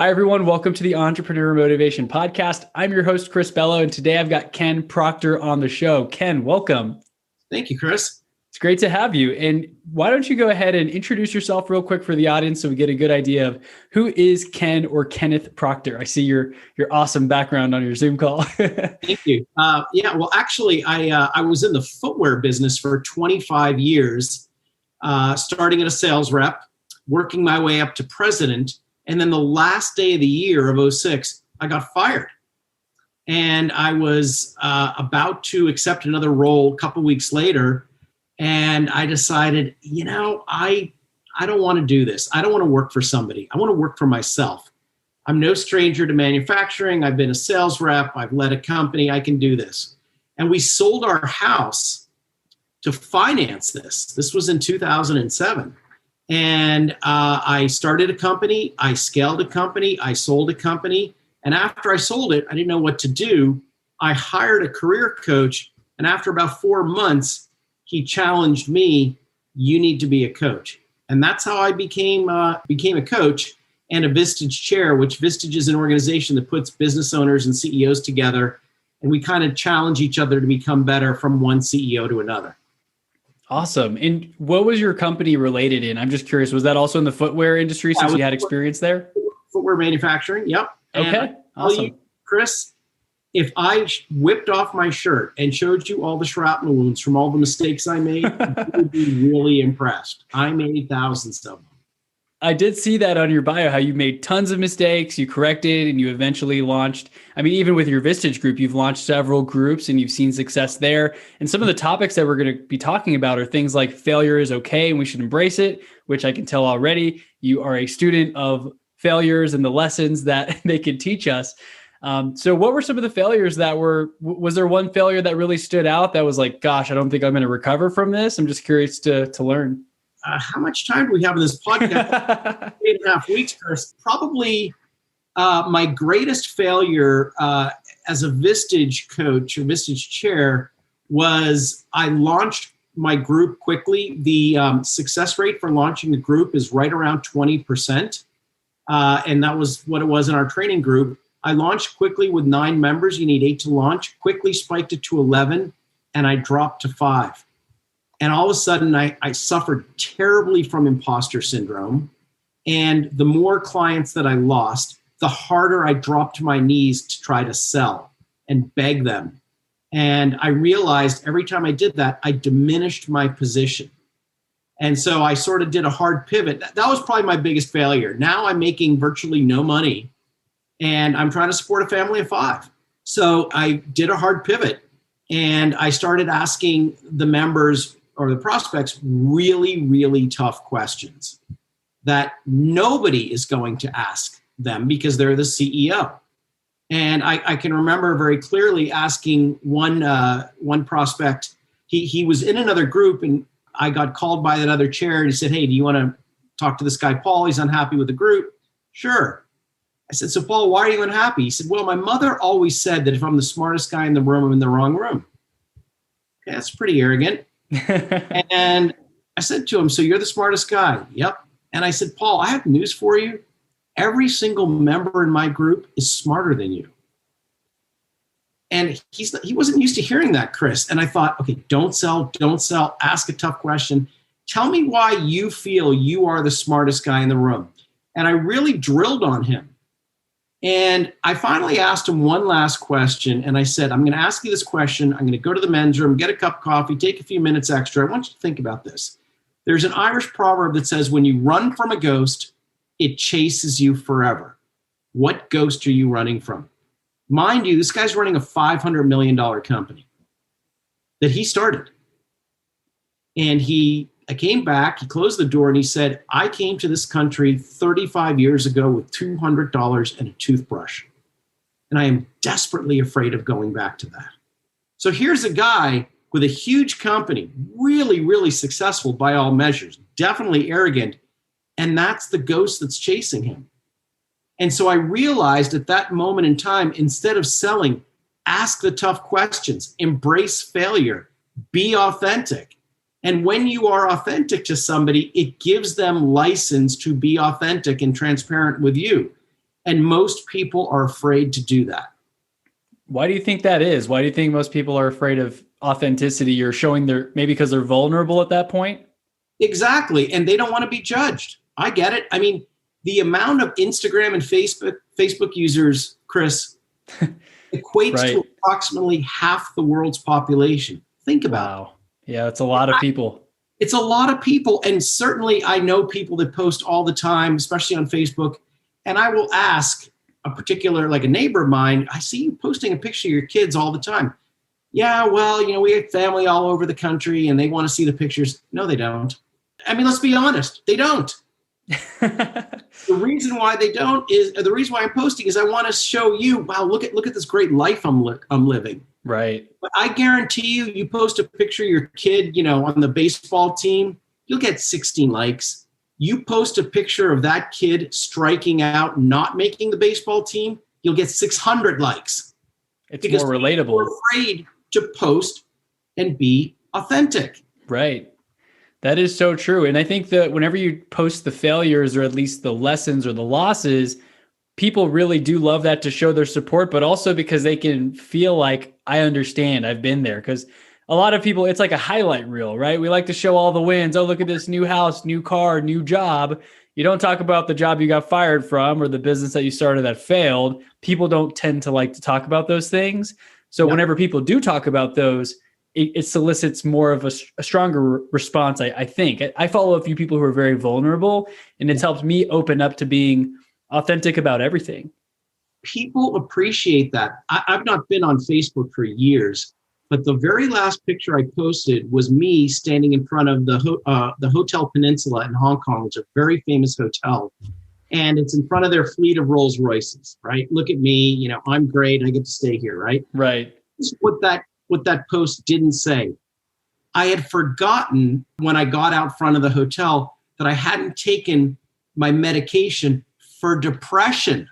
Hi, everyone. Welcome to the Entrepreneur Motivation Podcast. I'm your host, Chris Bello, and today I've got Ken Proctor on the show. Ken, welcome. Thank you, Chris. It's great to have you. And why don't you go ahead and introduce yourself real quick for the audience so we get a good idea of who is Ken or Kenneth Proctor? I see your awesome background on your Zoom call. Thank you. Actually, I was in the footwear business for 25 years, starting at a sales rep, working my way up to president. And then the last day of the year of '06, I got fired. And I was about to accept another role a couple weeks later. And I decided, I don't want to do this. I don't want to work for somebody. I want to work for myself. I'm no stranger to manufacturing. I've been a sales rep. I've led a company. I can do this. And we sold our house to finance this. This was in 2007. And I started a company, I scaled a company, I sold a company. And after I sold it, I didn't know what to do. I hired a career coach. And after about 4 months, he challenged me, you need to be a coach. And that's how I became a coach and a Vistage chair, which Vistage is an organization that puts business owners and CEOs together. And we kind of challenge each other to become better from one CEO to another. Awesome. And what was your company related in? I'm just curious. Was that also in the footwear industry since you had experience there? Footwear manufacturing. Yep. Okay. Awesome. Chris, if I whipped off my shirt and showed you all the shrapnel wounds from all the mistakes I made, you would be really impressed. I made thousands of them. I did see that on your bio, how you made tons of mistakes, you corrected, and you eventually launched. I mean, even with your Vistage group, you've launched several groups and you've seen success there. And some of the topics that we're going to be talking about are things like failure is okay and we should embrace it, which I can tell already. You are a student of failures and the lessons that they can teach us. So what were some of the failures was there one failure that really stood out that was like, gosh, I don't think I'm going to recover from this? I'm just curious to learn. How much time do we have in this podcast? 8.5 weeks, Chris. Probably my greatest failure as a Vistage coach or Vistage chair was I launched my group quickly. The success rate for launching a group is right around 20%. And that was what it was in our training group. I launched quickly with 9 members. You need 8 to launch. Quickly spiked it to 11, and I dropped to 5. And all of a sudden, I suffered terribly from imposter syndrome. And the more clients that I lost, the harder I dropped to my knees to try to sell and beg them. And I realized every time I did that, I diminished my position. And so I sort of did a hard pivot. That was probably my biggest failure. Now I'm making virtually no money, and I'm trying to support a family of 5. So I did a hard pivot, and I started asking the members or the prospects really, really tough questions that nobody is going to ask them because they're the CEO. And I can remember very clearly asking one prospect, he was in another group, and I got called by that other chair, and he said, hey, do you want to talk to this guy, Paul? He's unhappy with the group. Sure. I said, so Paul, why are you unhappy? He said, well, my mother always said that if I'm the smartest guy in the room, I'm in the wrong room. Okay, that's pretty arrogant. And I said to him, so you're the smartest guy? Yep. And I said, Paul, I have news for you. Every single member in my group is smarter than you. And he wasn't used to hearing that, Chris. And I thought, okay, don't sell, ask a tough question. Tell me why you feel you are the smartest guy in the room. And I really drilled on him. And I finally asked him one last question. And I said, I'm going to ask you this question. I'm going to go to the men's room, get a cup of coffee, take a few minutes extra. I want you to think about this. There's an Irish proverb that says, when you run from a ghost, it chases you forever. What ghost are you running from? Mind you, this guy's running a $500 million company that he started. And I came back, he closed the door, and he said, I came to this country 35 years ago with $200 and a toothbrush. And I am desperately afraid of going back to that. So here's a guy with a huge company, really, really successful by all measures, definitely arrogant. And that's the ghost that's chasing him. And so I realized at that moment in time, instead of selling, ask the tough questions, embrace failure, be authentic. And when you are authentic to somebody, it gives them license to be authentic and transparent with you. And most people are afraid to do that. Why do you think that is? Why do you think most people are afraid of authenticity or showing maybe because they're vulnerable at that point? Exactly. And they don't want to be judged. I get it. I mean, the amount of Instagram and Facebook users, Chris, equates right. to approximately half the world's population. Think about it. Yeah, it's a lot of people. It's a lot of people. And certainly I know people that post all the time, especially on Facebook. And I will ask a particular, like a neighbor of mine, I see you posting a picture of your kids all the time. Yeah, well, we have family all over the country and they want to see the pictures. No, they don't. I mean, let's be honest. They don't. The reason why they don't is the reason why I'm posting is I want to show you, wow, look at this great life I'm living. Right. But I guarantee you post a picture of your kid, on the baseball team, you'll get 16 likes. You post a picture of that kid striking out, not making the baseball team, you'll get 600 likes. It's more relatable. People are afraid to post and be authentic. Right. That is so true. And I think that whenever you post the failures or at least the lessons or the losses, people really do love that to show their support, but also because they can feel like, I understand, I've been there. Because a lot of people, it's like a highlight reel, right? We like to show all the wins. Oh, look at this new house, new car, new job. You don't talk about the job you got fired from or the business that you started that failed. People don't tend to like to talk about those things. So whenever people do talk about those, it solicits more of a stronger response, I think. I follow a few people who are very vulnerable, and it's helped me open up to being authentic about everything. People appreciate that. I've not been on Facebook for years, but the very last picture I posted was me standing in front of the Hotel Peninsula in Hong Kong, which is a very famous hotel. And it's in front of their fleet of Rolls Royces, right? Look at me, I'm great. I get to stay here, right? Right. This is what that post didn't say. I had forgotten when I got out front of the hotel that I hadn't taken my medication for depression.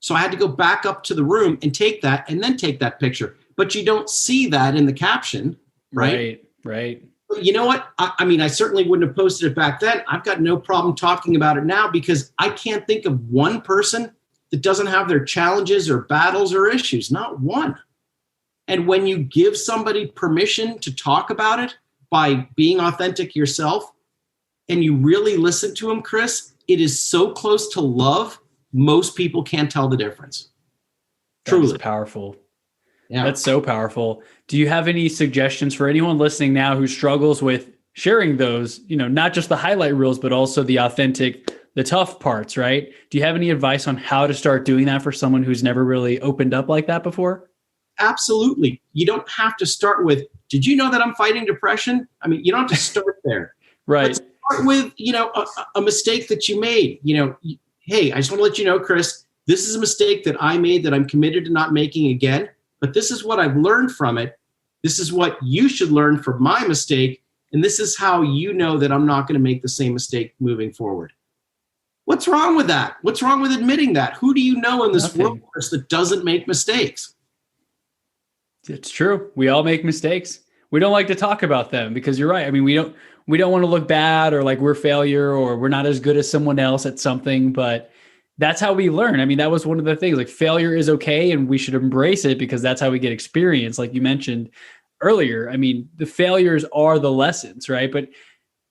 So I had to go back up to the room and take that and then take that picture. But you don't see that in the caption, right? Right. But you know what? I mean, I certainly wouldn't have posted it back then. I've got no problem talking about it now because I can't think of one person that doesn't have their challenges or battles or issues, not one. And when you give somebody permission to talk about it by being authentic yourself and you really listen to them, Chris, it is so close to love, most people can't tell the difference. Truly. That's powerful. Yeah. That's so powerful. Do you have any suggestions for anyone listening now who struggles with sharing those, not just the highlight reels, but also the authentic, the tough parts, right? Do you have any advice on how to start doing that for someone who's never really opened up like that before? Absolutely. You don't have to start with, did you know that I'm fighting depression? I mean, you don't have to start there. Right. Let's start with, a mistake that you made. Hey, I just want to let you know, Chris, this is a mistake that I made that I'm committed to not making again. But this is what I've learned from it. This is what you should learn from my mistake. And this is how you know that I'm not going to make the same mistake moving forward. What's wrong with that? What's wrong with admitting that? Who do you know in this world, Chris, that doesn't make mistakes? It's true. We all make mistakes. We don't like to talk about them because you're right. I mean, we don't want to look bad or like we're failure or we're not as good as someone else at something, but that's how we learn. I mean, that was one of the things, like failure is okay and we should embrace it because that's how we get experience. Like you mentioned earlier, I mean, the failures are the lessons, right? But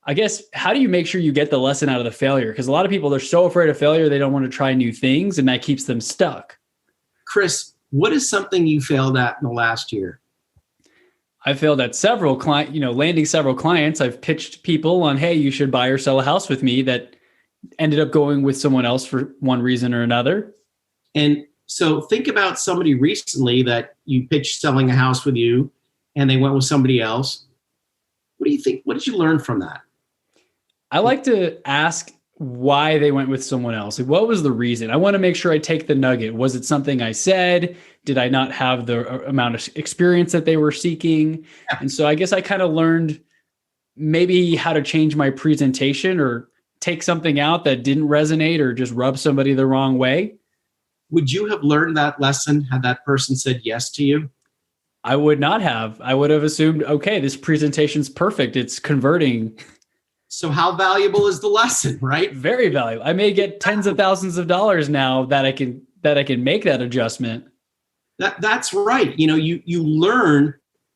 I guess, how do you make sure you get the lesson out of the failure? Because a lot of people, they're so afraid of failure, they don't want to try new things and that keeps them stuck. Chris, what is something you failed at in the last year? I failed at several landing several clients. I've pitched people on, hey, you should buy or sell a house with me, that ended up going with someone else for one reason or another. And so think about somebody recently that you pitched selling a house with you and they went with somebody else. What do you think? What did you learn from that? I like to ask why they went with someone else. Like, what was the reason? I want to make sure I take the nugget. Was it something I said? Did I not have the amount of experience that they were seeking? Yeah. And so I guess I kind of learned maybe how to change my presentation or take something out that didn't resonate or just rub somebody the wrong way. Would you have learned that lesson had that person said yes to you? I would not have. I would have assumed, okay, this presentation's perfect. It's converting. So how valuable is the lesson, right? Very valuable. I may get tens of thousands of dollars now that I can make that adjustment. That's right. You learn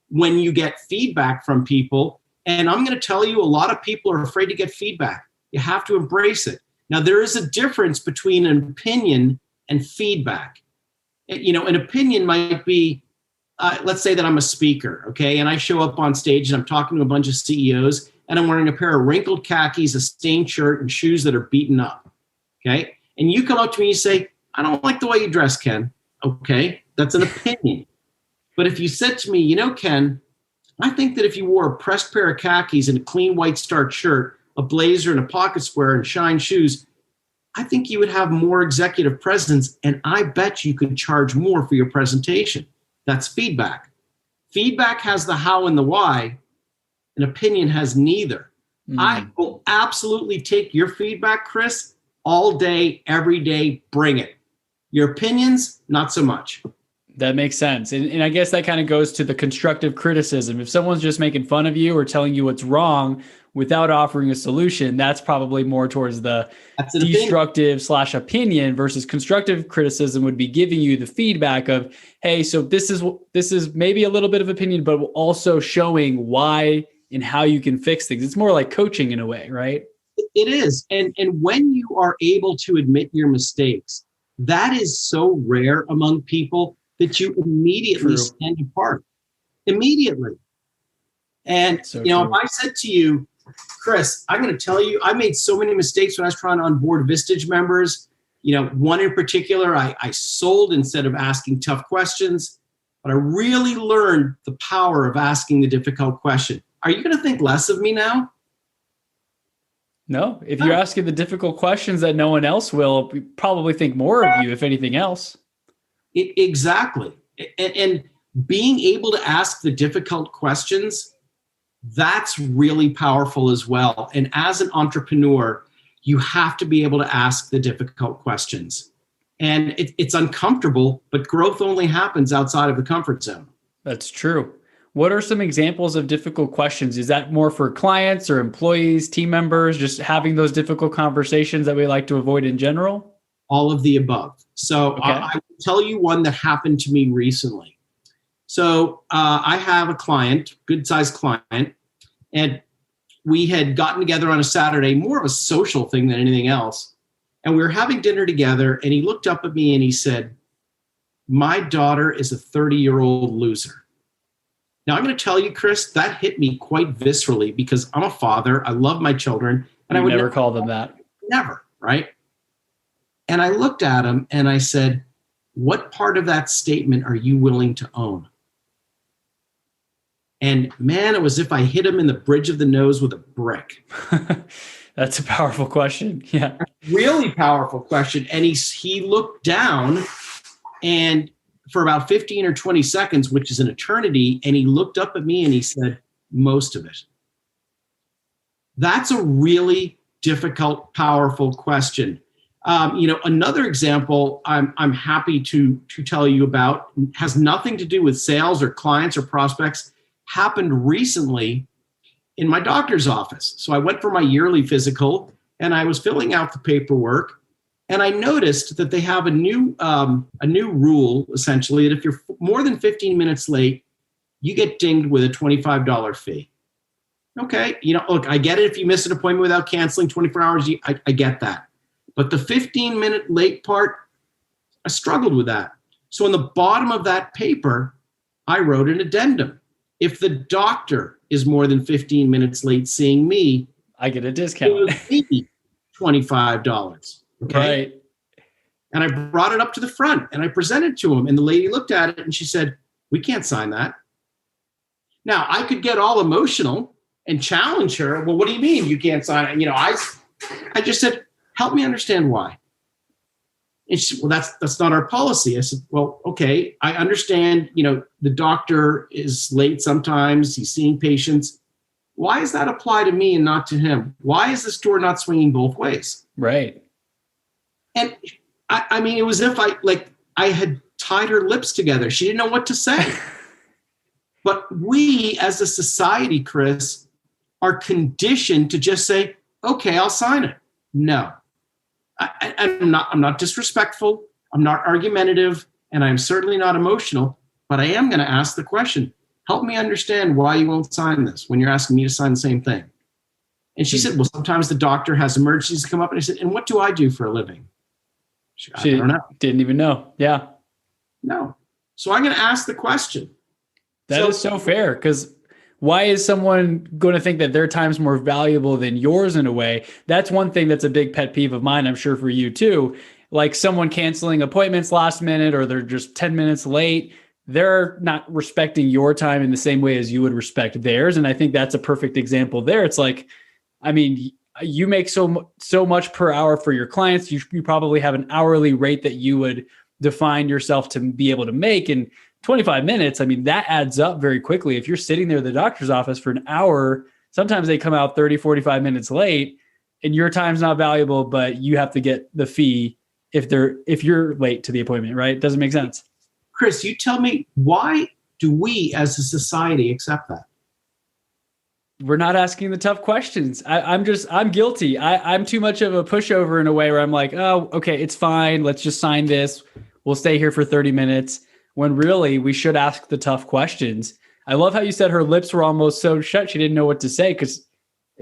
when you get feedback from people. And I'm going to tell you, a lot of people are afraid to get feedback. You have to embrace it. Now, there is a difference between an opinion and feedback. An opinion might be, let's say that I'm a speaker, okay? And I show up on stage and I'm talking to a bunch of CEOs and I'm wearing a pair of wrinkled khakis, a stained shirt, and shoes that are beaten up, okay? And you come up to me and you say, I don't like the way you dress, Ken. Okay, that's an opinion. But if you said to me, Ken, I think that if you wore a pressed pair of khakis and a clean white starched shirt, a blazer and a pocket square and shine shoes, I think you would have more executive presence, and I bet you could charge more for your presentation. That's feedback. Feedback has the how and the why. An opinion has neither. I will absolutely take your feedback, Chris, all day, every day. Bring it. Your opinions, not so much. That makes sense. And I guess that kind of goes to the constructive criticism. If someone's just making fun of you or telling you what's wrong without offering a solution, that's probably more towards the destructive / opinion, versus constructive criticism would be giving you the feedback of, hey, so this is maybe a little bit of opinion, but also showing why and how you can fix things. It's more like coaching in a way, right? It is. And when you are able to admit your mistakes, that is so rare among people that you immediately stand apart. Immediately. And, so if I said to you, Chris, I'm going to tell you, I made so many mistakes when I was trying to onboard Vistage members. One in particular, I sold instead of asking tough questions, but I really learned the power of asking the difficult question. Are you going to think less of me now? No, if you're asking the difficult questions that no one else will, we probably think more of you, if anything else. Exactly. And being able to ask the difficult questions, that's really powerful as well. And as an entrepreneur, you have to be able to ask the difficult questions. And it's uncomfortable, but growth only happens outside of the comfort zone. That's true. What are some examples of difficult questions? Is that more for clients or employees, team members, just having those difficult conversations that we like to avoid in general? All of the above. So okay. I will tell you one that happened to me recently. So I have a client, good-sized client, and we had gotten together on a Saturday, more of a social thing than anything else. And we were having dinner together, and he looked up at me and he said, my daughter is a 30-year-old loser. Now, I'm going to tell you, Chris, that hit me quite viscerally because I'm a father. I love my children. And I would never call them that. Never, right? And I looked at him and I said, what part of that statement are you willing to own? And man, it was as if I hit him in the bridge of the nose with a brick. That's a powerful question. Yeah. Really powerful question. And he looked down and for about 15 or 20 seconds, which is an eternity, and he looked up at me and he said, most of it. That's a really difficult, powerful question. Another example I'm happy to tell you about has nothing to do with sales or clients or prospects, happened recently in my doctor's office. So I went for my yearly physical and I was filling out the paperwork. And I noticed that they have a new rule, essentially, that if you're more than 15 minutes late, you get dinged with a $25 fee. Okay, look, I get it. If you miss an appointment without canceling 24 hours, I get that. But the 15-minute late part, I struggled with that. So on the bottom of that paper, I wrote an addendum. If the doctor is more than 15 minutes late seeing me, I get a discount. It would be $25. Okay. Right. And I brought it up to the front and I presented to him, and the lady looked at it and she said, we can't sign that. Now I could get all emotional and challenge her. Well, what do you mean you can't sign it? I just said, help me understand why. And she said, well, that's not our policy. I said, well, okay, I understand, the doctor is late sometimes, he's seeing patients. Why does that apply to me and not to him? Why is this door not swinging both ways? Right. And I mean, it was as if I had tied her lips together. She didn't know what to say. But we as a society, Chris, are conditioned to just say, okay, I'll sign it. No, I'm not disrespectful. I'm not argumentative, and I'm certainly not emotional, but I am going to ask the question, help me understand why you won't sign this when you're asking me to sign the same thing. And she said, well, sometimes the doctor has emergencies come up. And I said, and what do I do for a living? I don't know. Didn't even know. Yeah. No. So I'm going to ask the question. That is so fair, because why is someone going to think that their time's more valuable than yours in a way? That's one thing that's a big pet peeve of mine, I'm sure for you too. Like someone canceling appointments last minute, or they're just 10 minutes late. They're not respecting your time in the same way as you would respect theirs. And I think that's a perfect example there. It's like, I mean, you make so much per hour for your clients. You probably have an hourly rate that you would define yourself to be able to make. And 25 minutes, I mean, that adds up very quickly. If you're sitting there at the doctor's office for an hour, sometimes they come out 30, 45 minutes late, and your time's not valuable, but you have to get the fee if you're late to the appointment, right? It doesn't make sense. Chris, you tell me, why do we as a society accept that? We're not asking the tough questions. I'm guilty. I'm too much of a pushover in a way where I'm like, oh, okay, it's fine. Let's just sign this. We'll stay here for 30 minutes. When really we should ask the tough questions. I love how you said her lips were almost so shut. She didn't know what to say, because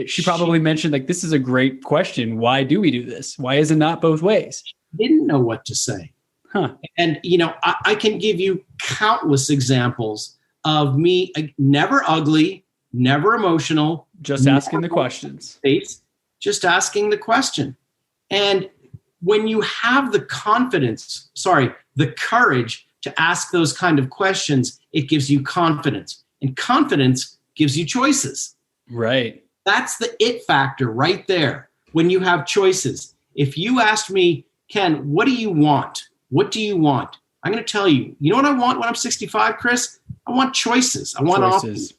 she probably mentioned, like, this is a great question. Why do we do this? Why is it not both ways? She didn't know what to say. Huh. And, I can give you countless examples of me, never ugly, never emotional. Just asking the questions. Just asking the question. And when you have the courage to ask those kind of questions, it gives you confidence. And confidence gives you choices. Right. That's the it factor right there. When you have choices. If you asked me, Ken, what do you want? What do you want? I'm going to tell you. You know what I want when I'm 65, Chris? I want choices. I want options.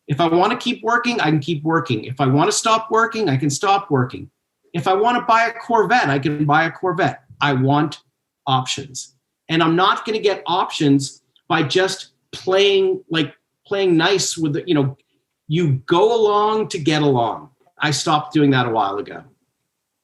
If I want to keep working, I can keep working. If I want to stop working, I can stop working. If I want to buy a Corvette, I can buy a Corvette. I want options. And I'm not going to get options by just playing nice with you go along to get along. I stopped doing that a while ago.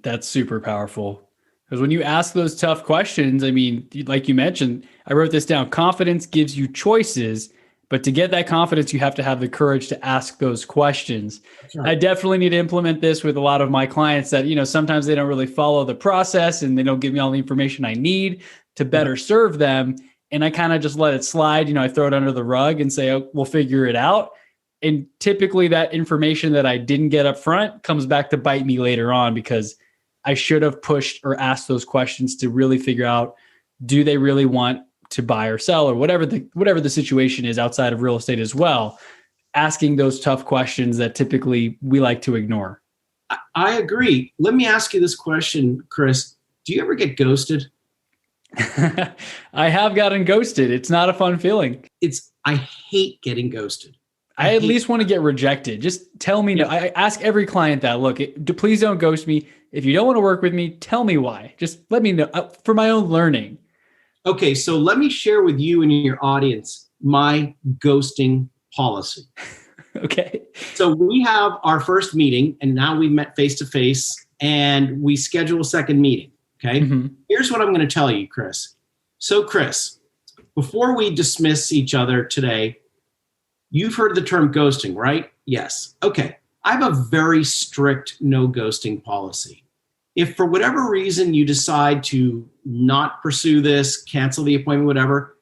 That's super powerful. Because when you ask those tough questions, I mean, like you mentioned, I wrote this down. Confidence gives you choices, but to get that confidence, you have to have the courage to ask those questions. Right. I definitely need to implement this with a lot of my clients that, sometimes they don't really follow the process and they don't give me all the information I need to better serve them. And I kind of just let it slide. I throw it under the rug and say, oh, we'll figure it out. And typically that information that I didn't get up front comes back to bite me later on, because I should have pushed or asked those questions to really figure out, do they really want to buy or sell, or whatever the situation is outside of real estate as well. Asking those tough questions that typically we like to ignore. I agree. Let me ask you this question, Chris. Do you ever get ghosted? I have gotten ghosted. It's not a fun feeling. I hate getting ghosted. I at least want to get rejected. Just tell me no. I ask every client that, look, please don't ghost me. If you don't want to work with me, tell me why. Just let me know for my own learning. Okay, so let me share with you and your audience my ghosting policy. Okay. So we have our first meeting, and now we met face-to-face, and we schedule a second meeting, okay? Mm-hmm. Here's what I'm going to tell you, Chris. So, Chris, before we dismiss each other today, you've heard the term ghosting, right? Yes. Okay. I have a very strict no ghosting policy. If for whatever reason you decide to not pursue this, cancel the appointment, whatever,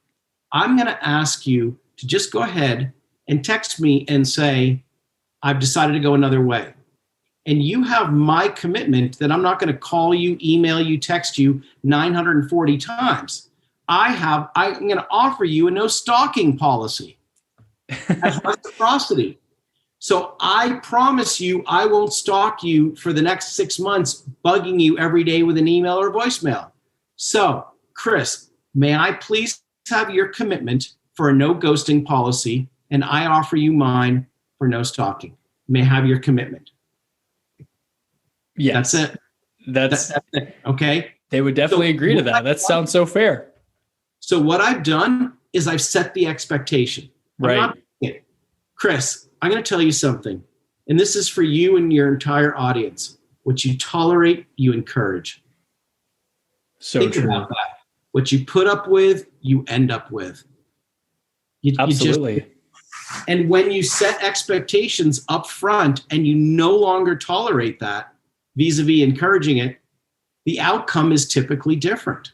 I'm going to ask you to just go ahead and text me and say, I've decided to go another way. And you have my commitment that I'm not going to call you, email you, text you 940 times. I'm going to offer you a no stalking policy as reciprocity. So I promise you, I won't stalk you for the next 6 months, bugging you every day with an email or voicemail. So, Chris, may I please have your commitment for a no ghosting policy, and I offer you mine for no stalking. May I have your commitment? Yes. That's it. That's it. Okay. They would definitely agree to that. That sounds so fair. So what I've done is I've set the expectation. Right. Chris, I'm going to tell you something. And this is for you and your entire audience. What you tolerate, you encourage. So true. About that. What you put up with, you end up with. Absolutely. And when you set expectations up front and you no longer tolerate that, vis-a-vis encouraging it, the outcome is typically different.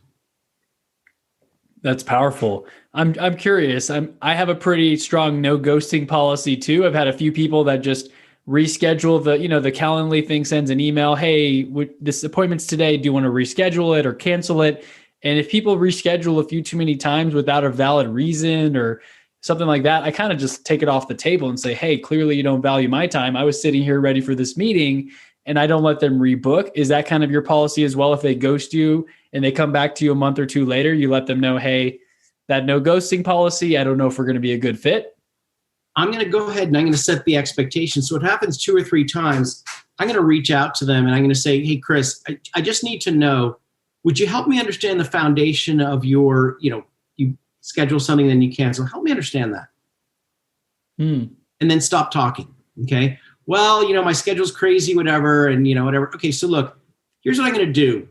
That's powerful. I'm curious. I have a pretty strong no ghosting policy too. I've had a few people that just reschedule the Calendly thing, sends an email, hey, this appointment's today. Do you want to reschedule it or cancel it? And if people reschedule a few too many times without a valid reason or something like that, I kind of just take it off the table and say, hey, clearly you don't value my time. I was sitting here ready for this meeting and I don't let them rebook. Is that kind of your policy as well? If they ghost you and they come back to you a month or two later, you let them know, hey, that no ghosting policy, I don't know if we're going to be a good fit. I'm going to go ahead and I'm going to set the expectation. So it happens 2 or 3 times. I'm going to reach out to them and I'm going to say, hey, Chris, I just need to know, would you help me understand the foundation of your, you schedule something, then you cancel. Help me understand that. And then stop talking. Okay. Well, my schedule's crazy, whatever. And, whatever. Okay. So look, here's what I'm going to do.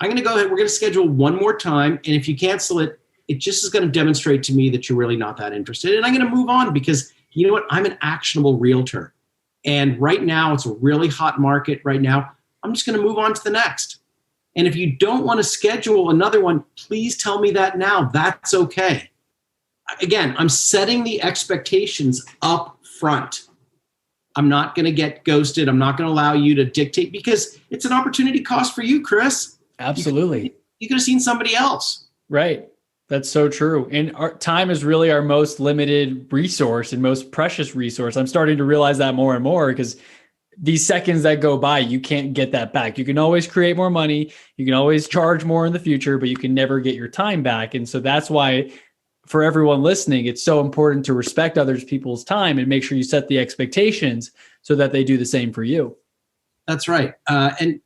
I'm going to go ahead. We're going to schedule one more time. And if you cancel it, it just is going to demonstrate to me that you're really not that interested. And I'm going to move on because you know what? I'm an actionable realtor. And right now it's a really hot market right now. I'm just going to move on to the next. And if you don't want to schedule another one, please tell me that now. That's okay. Again, I'm setting the expectations up front. I'm not going to get ghosted. I'm not going to allow you to dictate because it's an opportunity cost for you, Chris. Absolutely. You could have seen somebody else. Right. That's so true. And our time is really our most limited resource and most precious resource. I'm starting to realize that more and more because these seconds that go by, you can't get that back. You can always create more money. You can always charge more in the future, but you can never get your time back. And so that's why for everyone listening, it's so important to respect other people's time and make sure you set the expectations so that they do the same for you. That's right. And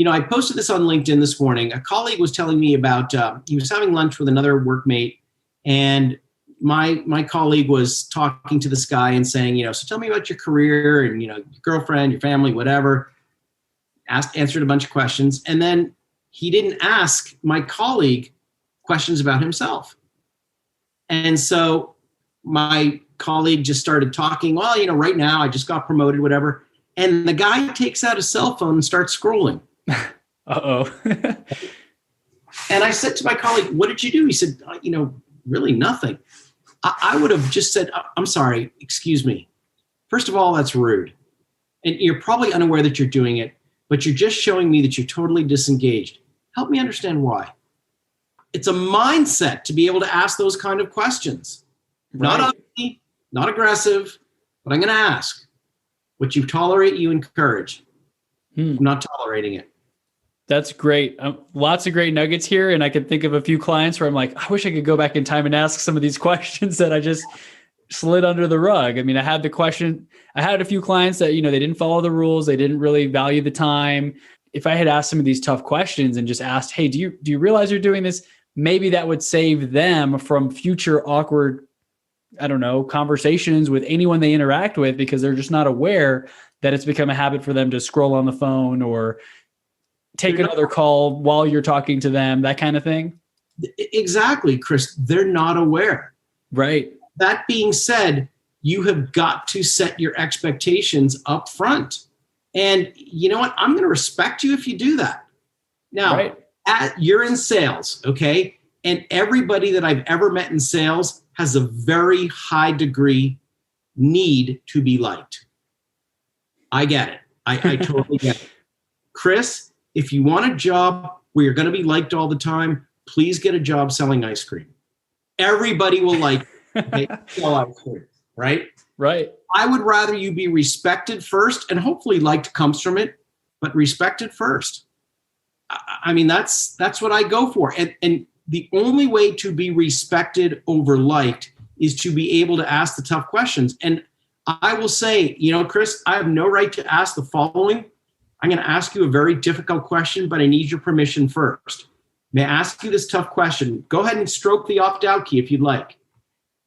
I posted this on LinkedIn this morning. A colleague was telling me about, he was having lunch with another workmate and my colleague was talking to this guy and saying, so tell me about your career and, your girlfriend, your family, whatever. Answered a bunch of questions. And then he didn't ask my colleague questions about himself. And so my colleague just started talking, well, right now I just got promoted, whatever. And the guy takes out his cell phone and starts scrolling. Uh-oh. And I said to my colleague, what did you do? He said, really nothing. I would have just said, I'm sorry, excuse me. First of all, that's rude. And you're probably unaware that you're doing it, but you're just showing me that you're totally disengaged. Help me understand why. It's a mindset to be able to ask those kind of questions. Right. Not ugly, not aggressive, but I'm going to ask. What you tolerate, you encourage. I'm not tolerating it. That's great. Lots of great nuggets here. And I can think of a few clients where I'm like, I wish I could go back in time and ask some of these questions that I just slid under the rug. I mean, I had a few clients that, they didn't follow the rules. They didn't really value the time. If I had asked some of these tough questions and just asked, hey, do you realize you're doing this? Maybe that would save them from future awkward, conversations with anyone they interact with because they're just not aware that it's become a habit for them to scroll on the phone or take another call while you're talking to them, that kind of thing. Exactly, Chris. They're not aware. Right. That being said, you have got to set your expectations up front. And you know what? I'm going to respect you if you do that. Now, right. You're in sales, okay? And everybody that I've ever met in sales has a very high degree need to be liked. I get it. I totally get it. Chris, if you want a job where you're going to be liked all the time, please get a job selling ice cream. Everybody will like sell ice cream, right? Right. I would rather you be respected first, and hopefully liked comes from it, but respected first. I mean, that's what I go for. And the only way to be respected over liked is to be able to ask the tough questions. And I will say, Chris, I have no right to ask the following. I'm going to ask you a very difficult question, but I need your permission first. May I ask you this tough question? Go ahead and stroke the opt-out key if you'd like.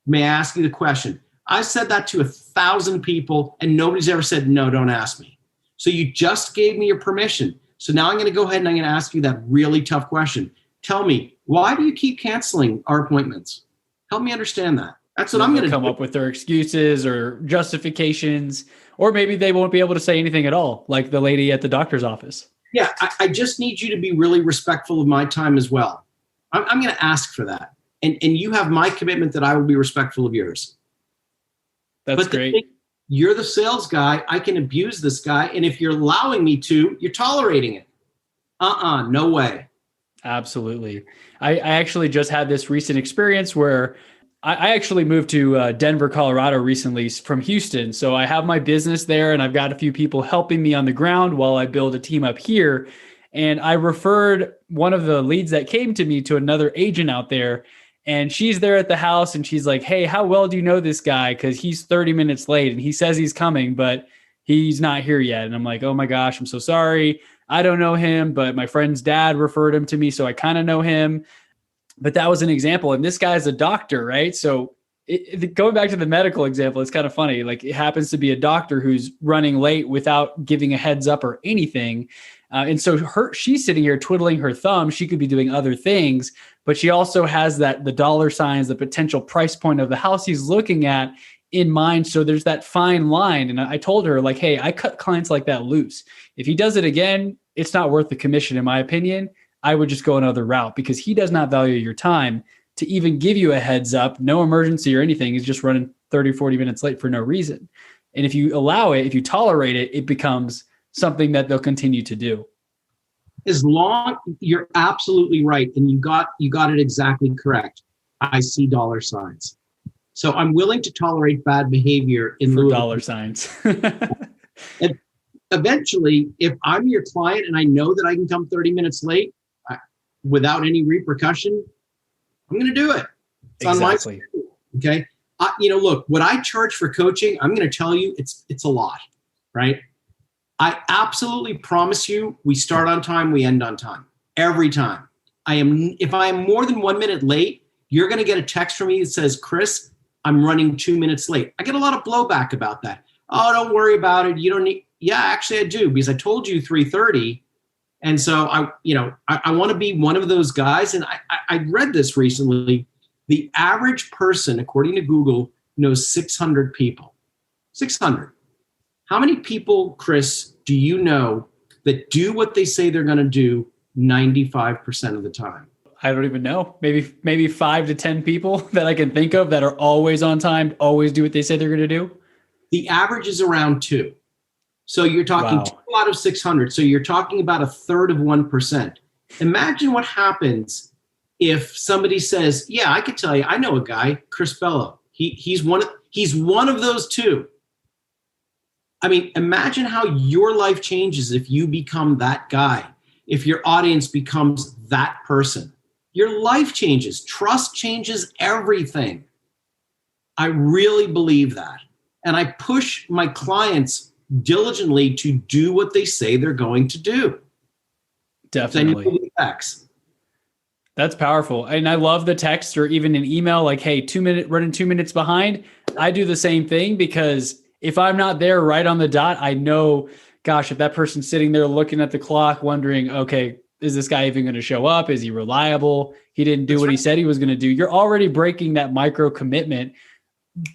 May I ask you the question? I said that to 1,000 people and nobody's ever said, no, don't ask me. So you just gave me your permission. So now I'm going to go ahead and I'm going to ask you that really tough question. Tell me, why do you keep canceling our appointments? Help me understand that. That's what I'm going to come up with their excuses or justifications, or maybe they won't be able to say anything at all, like the lady at the doctor's office. Yeah, I just need you to be really respectful of my time as well. I'm going to ask for that. And you have my commitment that I will be respectful of yours. That's great. You're the sales guy. I can abuse this guy. And if you're allowing me to, you're tolerating it. No way. Absolutely. I actually just had this recent experience where I actually moved to Denver, Colorado recently from Houston. So I have my business there and I've got a few people helping me on the ground while I build a team up here. And I referred one of the leads that came to me to another agent out there. And she's there at the house and she's like, hey, how well do you know this guy? Because he's 30 minutes late and he says he's coming, but he's not here yet. And I'm like, oh my gosh, I'm so sorry. I don't know him, but my friend's dad referred him to me. So I kind of know him. But that was an example. And this guy's a doctor, right? So going back to the medical example, it's kind of funny. Like it happens to be a doctor who's running late without giving a heads up or anything. And so she's sitting here twiddling her thumb. She could be doing other things, but she also has the dollar signs, the potential price point of the house he's looking at in mind. So there's that fine line. And I told her like, hey, I cut clients like that loose. If he does it again, it's not worth the commission, in my opinion. I would just go another route because he does not value your time to even give you a heads up, no emergency or anything. He's just running 30, 40 minutes late for no reason. And if you allow it, if you tolerate it, it becomes something that they'll continue to do. You're absolutely right. And you got it exactly correct. I see dollar signs. So I'm willing to tolerate bad behavior in lieu of dollar signs. And eventually, if I'm your client and I know that I can come 30 minutes late without any repercussion, I'm going to do it. It's exactly. On my schedule, okay? Look, what I charge for coaching, I'm going to tell you, it's a lot, right? I absolutely promise you, we start on time, we end on time, every time. If I am more than 1 minute late, you're going to get a text from me that says, Chris, I'm running 2 minutes late. I get a lot of blowback about that. Oh, don't worry about it. You don't need. Yeah, actually I do, because I told you 3:30. And so I want to be one of those guys. And I read this recently. The average person, according to Google, knows 600 people. 600. How many people, Chris, do you know that do what they say they're going to do 95% of the time? I don't even know. Maybe 5 to 10 people that I can think of that are always on time, always do what they say they're going to do. The average is around 2. So you're talking wow. 2 out of 600. So you're talking about a third of 1%. Imagine what happens if somebody says, yeah, I could tell you, I know a guy, Chris Bello. He's one of those 2. I mean, imagine how your life changes if you become that guy, if your audience becomes that person. Your life changes. Trust changes everything. I really believe that. And I push my clients diligently to do what they say they're going to do. Definitely. That's powerful. And I love the text or even an email like, hey, running 2 minutes behind. I do the same thing because if I'm not there right on the dot, I know, gosh, if that person's sitting there looking at the clock, wondering, okay, is this guy even going to show up? Is he reliable? He didn't do what he said he was going to do. You're already breaking that micro commitment,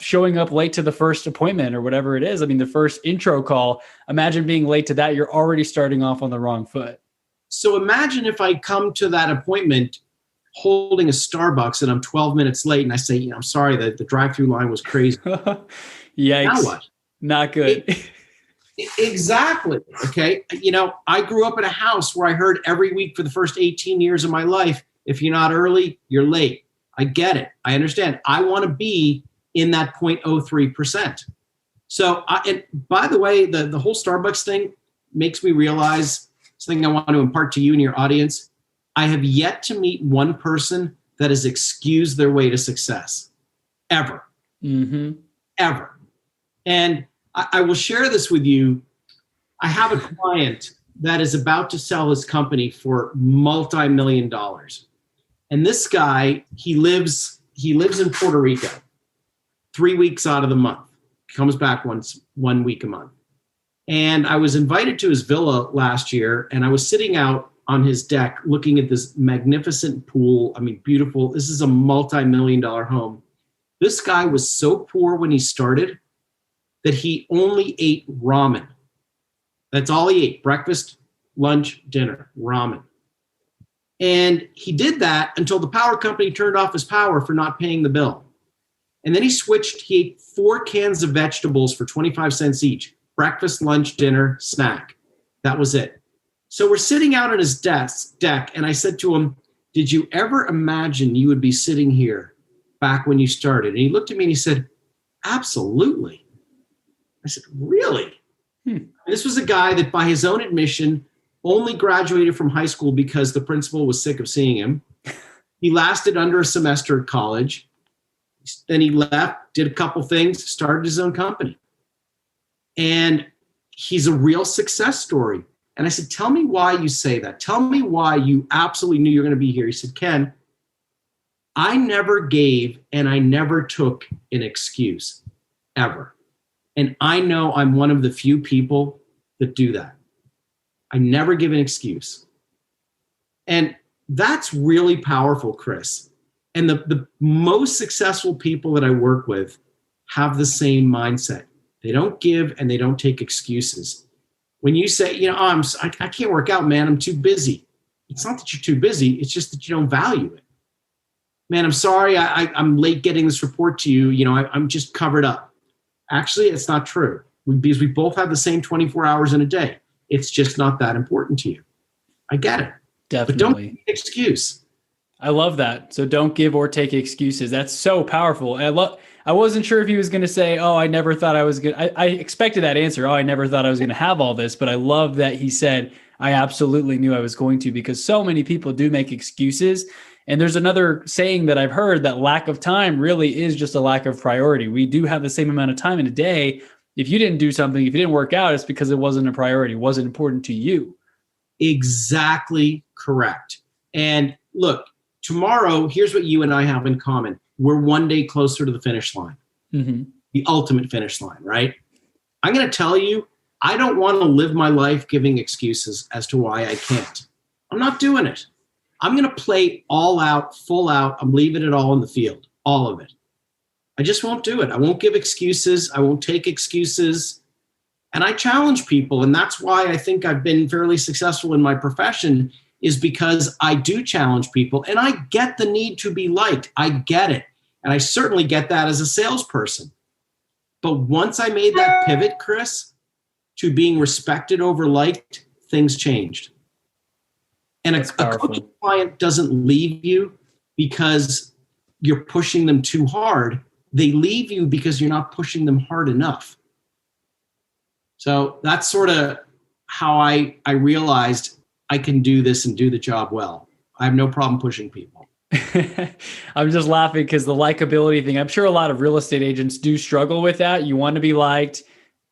showing up late to the first appointment or whatever it is. I mean, the first intro call, imagine being late to that. You're already starting off on the wrong foot. So imagine if I come to that appointment holding a Starbucks and I'm 12 minutes late and I say, I'm sorry, the drive-through line was crazy. Yikes. Now what? Not good. Exactly. Okay. I grew up in a house where I heard every week for the first 18 years of my life, if you're not early, you're late. I get it. I understand. I want to be in that 0.03%. So, and by the way, the whole Starbucks thing makes me realize something I want to impart to you and your audience. I have yet to meet one person that has excused their way to success. Ever. Mm-hmm. Ever. And I will share this with you. I have a client that is about to sell his company for multi-million dollars. And this guy, he lives in Puerto Rico. 3 weeks out of the month. Comes back 1 week a month. And I was invited to his villa last year, and I was sitting out on his deck looking at this magnificent pool. I mean, beautiful. This is a multi-million-dollar home. This guy was so poor when he started that he only ate ramen. That's all he ate: breakfast, lunch, dinner, ramen. And he did that until the power company turned off his power for not paying the bill. And then he ate 4 cans of vegetables for 25 cents each: breakfast, lunch, dinner, snack. That was it. So we're sitting out on his deck, and I said to him, did you ever imagine you would be sitting here back when you started? And he looked at me and he said, absolutely. I said, really? This was a guy that, by his own admission, only graduated from high school because the principal was sick of seeing him. He lasted under a semester at college. Then he left, did a couple things, started his own company. And he's a real success story. And I said, tell me why you say that. Tell me why you absolutely knew you were going to be here. He said, Ken, I never gave and I never took an excuse, ever. And I know I'm one of the few people that do that. I never give an excuse. And that's really powerful, Chris. And the most successful people that I work with have the same mindset. They don't give and they don't take excuses. When you say, I can't work out, man, I'm too busy. It's not that you're too busy. It's just that you don't value it. Man, I'm sorry, I'm late getting this report to you. I'm just covered up. Actually, it's not true, because we both have the same 24 hours in a day. It's just not that important to you. I get it. Definitely. But don't take an excuse. I love that. So don't give or take excuses. That's so powerful. I wasn't sure if he was going to say, oh, I never thought I was going to, I expected that answer. Oh, I never thought I was going to have all this, but I love that he said, I absolutely knew I was going to, because so many people do make excuses. And there's another saying that I've heard, that lack of time really is just a lack of priority. We do have the same amount of time in a day. If you didn't do something, if you didn't work out, it's because it wasn't a priority. It wasn't important to you. Exactly correct. And look, tomorrow, here's what you and I have in common. We're one day closer to the finish line, the ultimate finish line, right? I'm going to tell you, I don't want to live my life giving excuses as to why I can't. I'm not doing it. I'm going to play all out, full out. I'm leaving it all in the field, all of it. I just won't do it. I won't give excuses. I won't take excuses. And I challenge people. And that's why I think I've been fairly successful in my profession, is because I do challenge people, and I get the need to be liked. I get it. And I certainly get that as a salesperson. But once I made that pivot, Chris, to being respected over liked, things changed. And a coaching client doesn't leave you because you're pushing them too hard. They leave you because you're not pushing them hard enough. So that's sort of how I realized I can do this and do the job well. I have no problem pushing people. I'm just laughing because the likability thing, I'm sure a lot of real estate agents do struggle with that. You want to be liked.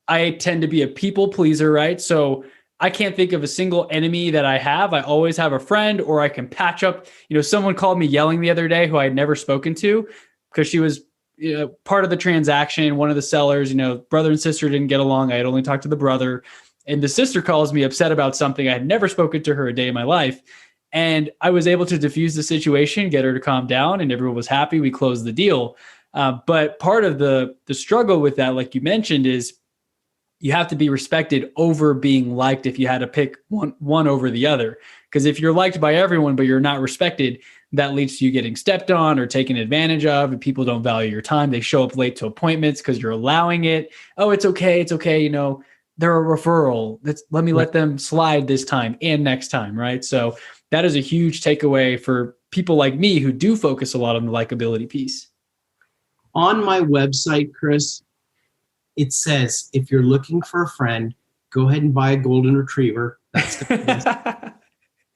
I tend to be a people pleaser, right? So I can't think of a single enemy that I have. I always have a friend, or I can patch up. Someone called me yelling the other day who I had never spoken to, because she was part of the transaction. One of the sellers, brother and sister didn't get along. I had only talked to the brother. And the sister calls me upset about something. I had never spoken to her a day in my life. And I was able to diffuse the situation, get her to calm down, and everyone was happy. We closed the deal. But part of the struggle with that, like you mentioned, is you have to be respected over being liked if you had to pick one over the other. Because if you're liked by everyone, but you're not respected, that leads to you getting stepped on or taken advantage of, and people don't value your time. They show up late to appointments because you're allowing it. Oh, it's okay. It's okay. They're a referral. Let me let them slide this time and next time, right? So that is a huge takeaway for people like me who do focus a lot on the likability piece. On my website, Chris, it says, if you're looking for a friend, go ahead and buy a golden retriever. That's the best.